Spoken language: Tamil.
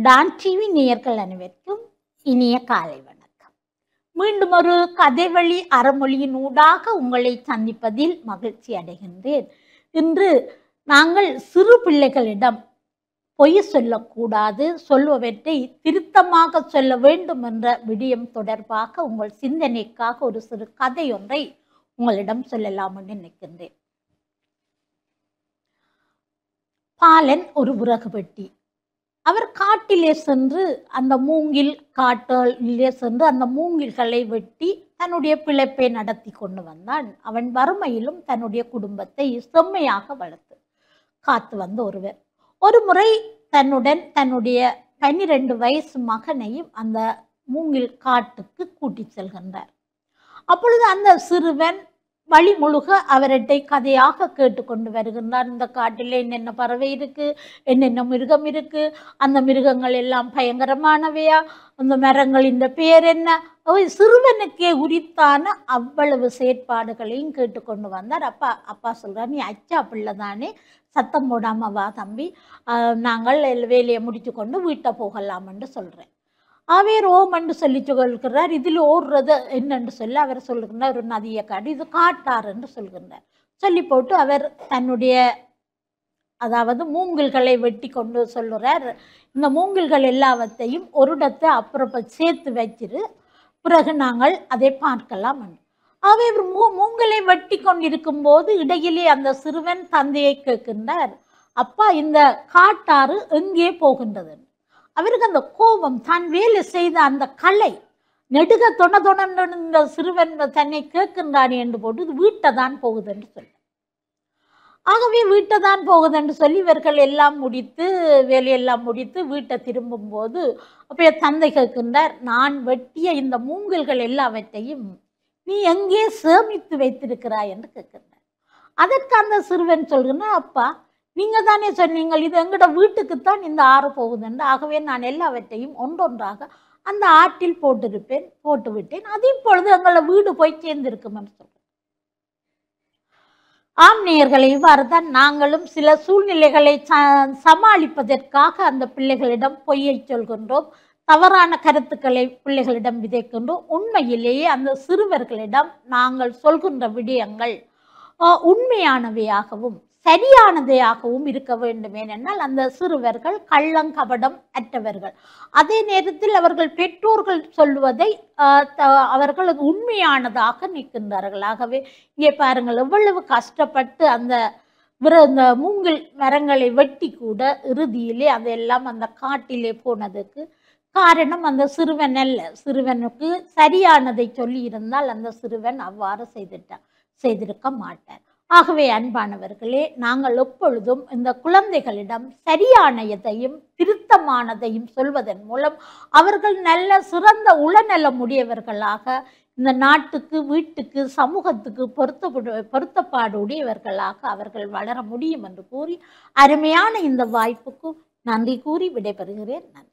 டான் டிவி நேயர்கள் அனைவருக்கும் இனிய காலை வணக்கம். மீண்டும் ஒரு கதைவழி அறமொழியின் ஊடாக உங்களை சந்திப்பதில் மகிழ்ச்சி அடைகின்றேன். இன்று நாங்கள் சிறு பிள்ளைகளிடம் பொய் சொல்லக்கூடாது, சொல்வவற்றை திருத்தமாக சொல்ல வேண்டும் என்ற விடயம் தொடர்பாக உங்கள் சிந்தனைக்காக ஒரு சிறு கதை ஒன்றை உங்களிடம் சொல்லலாம் என்று நினைக்கின்றேன். பாலன் ஒரு விறகு வெட்டி. அவர் காட்டிலே சென்று அந்த மூங்கில் காட்டிலே சென்று அந்த மூங்கில்களை வெட்டி தன்னுடைய பிழைப்பை நடத்தி கொண்டு வந்தான். அவன் வறுமையிலும் தன்னுடைய குடும்பத்தை செம்மையாக வளர்த்து காத்து வந்த ஒருவர். ஒரு முறை தன்னுடைய 12 வயசு மகனையும் அந்த மூங்கில் காட்டுக்கு கூட்டிச் செல்கின்றார். அப்பொழுது அந்த சிறுவன் வழி முழுக அவர்கிட்ட கதையாக கேட்டுக்கொண்டு வருகின்றார். இந்த காட்டில் என்னென்ன பறவை இருக்கு, என்னென்ன மிருகம் இருக்கு, அந்த மிருகங்கள் எல்லாம் பயங்கரமானவையா, அந்த மரங்களின் பெயர் என்ன, சிறுவனுக்கே உரித்தான அவ்வளவு செயற்பாடுகளையும் கேட்டுக்கொண்டு வந்தார். அப்பா சொல்றார், நீ அச்சா பிள்ளை தானே, சத்தம் போடாம வா தம்பி, நாங்கள் வேலையை முடிச்சு கொண்டு வீட்டை போகலாம் என்று சொல்றேன். அவர் ஓம் என்று சொல்லி சொல்கிறார். இதில் ஓடுறது என்னென்று சொல்லி அவர் சொல்லுகின்றார், ஒரு நதியை காடு, இது காட்டார் என்று சொல்கின்றார். சொல்லி போட்டு அவர் தன்னுடைய அதாவது மூங்கில்களை வெட்டி கொண்டு சொல்லுறார், இந்த மூங்கில்கள் எல்லாவற்றையும் ஒரு இடத்தை அப்புறம் சேர்த்து வச்சிரு, பிறகு நாங்கள் அதை பார்க்கலாம் என்று. அவர் மூங்கிலை வெட்டி கொண்டிருக்கும் போது இடையிலே அந்த சிறுவன் தந்தையை கேட்கின்றார், அப்பா இந்த காட்டாறு எங்கே போகின்றது? அவருக்கு அந்த கோபம், தான் வேலை செய்த அந்த கலை நெடுக இந்த சிறுவன் தன்னை கேட்கின்றான் என்று போட்டு இது வீட்டை தான் போகுது என்று சொல்ல. ஆகவே வீட்டை தான் போகுது என்று சொல்லி இவர்கள் எல்லாம் முடித்து வேலையெல்லாம் முடித்து வீட்டை திரும்பும் போது அப்போ தந்தை கேட்கின்றார், நான் வெட்டிய இந்த மூங்கில்கள் எல்லாவற்றையும் நீ எங்கே சேமித்து வைத்திருக்கிறாய் என்று கேட்கின்றார். அதற்கு அந்த சிறுவன் சொல்கிறான், அப்பா நீங்க தானே சொன்னீங்க இது எங்கட வீட்டுக்குத்தான் இந்த ஆறு போகுதுன்னு, ஆகவே நான் எல்லாவற்றையும் ஒன்றொன்றாக அந்த ஆற்றில் போட்டு விட்டேன், அது இப்பொழுது எங்களை வீடு போய் சேர்ந்திருக்கும் என்று சொல்றேன். ஆம் நேயர்களை, இவ்வாறு தான் நாங்களும் சில சூழ்நிலைகளை சமாளிப்பதற்காக அந்த பிள்ளைகளிடம் பொய்யை சொல்கின்றோம், தவறான கருத்துக்களை பிள்ளைகளிடம் விதைக்கின்றோம். உண்மையிலேயே அந்த சிறுவர்களிடம் நாங்கள் சொல்கின்ற விடயங்கள் உண்மையானவையாகவும் சரியானதையாகவும் இருக்க வேண்டும். ஏனென்றால் அந்த சிறுவர்கள் கள்ளங்கபடம் அற்றவர்கள். அதே நேரத்தில் அவர்கள் பெற்றோர்கள் சொல்லுவதை அவர்கள் உண்மையானதாக நிற்கின்றார்கள். ஆகவே இங்கே பாருங்கள், எவ்வளவு கஷ்டப்பட்டு அந்த மூங்கில் மரங்களை வெட்டி கூட இறுதியிலே அதெல்லாம் அந்த காட்டிலே போனதுக்கு காரணம் அந்த சிறுவன் அல்ல. சிறுவனுக்கு சரியானதை சொல்லி இருந்தால் அந்த சிறுவன் அவ்வாறு செய்திருக்க மாட்டார். ஆகவே அன்பானவர்களே, நாங்கள் எப்பொழுதும் இந்த குழந்தைகளிடம் சரியானதையும் திருத்தமானதையும் சொல்வதன் மூலம் அவர்கள் நல்ல சிறந்த உளநலம் உடையவர்களாக இந்த நாட்டுக்கு, வீட்டுக்கு, சமூகத்துக்கு பொருத்தப்பாடு உடையவர்களாக அவர்கள் வளர முடியும் என்று கூறி அருமையான இந்த வாய்ப்புக்கு நன்றி கூறி விடைபெறுகிறேன். நன்றி.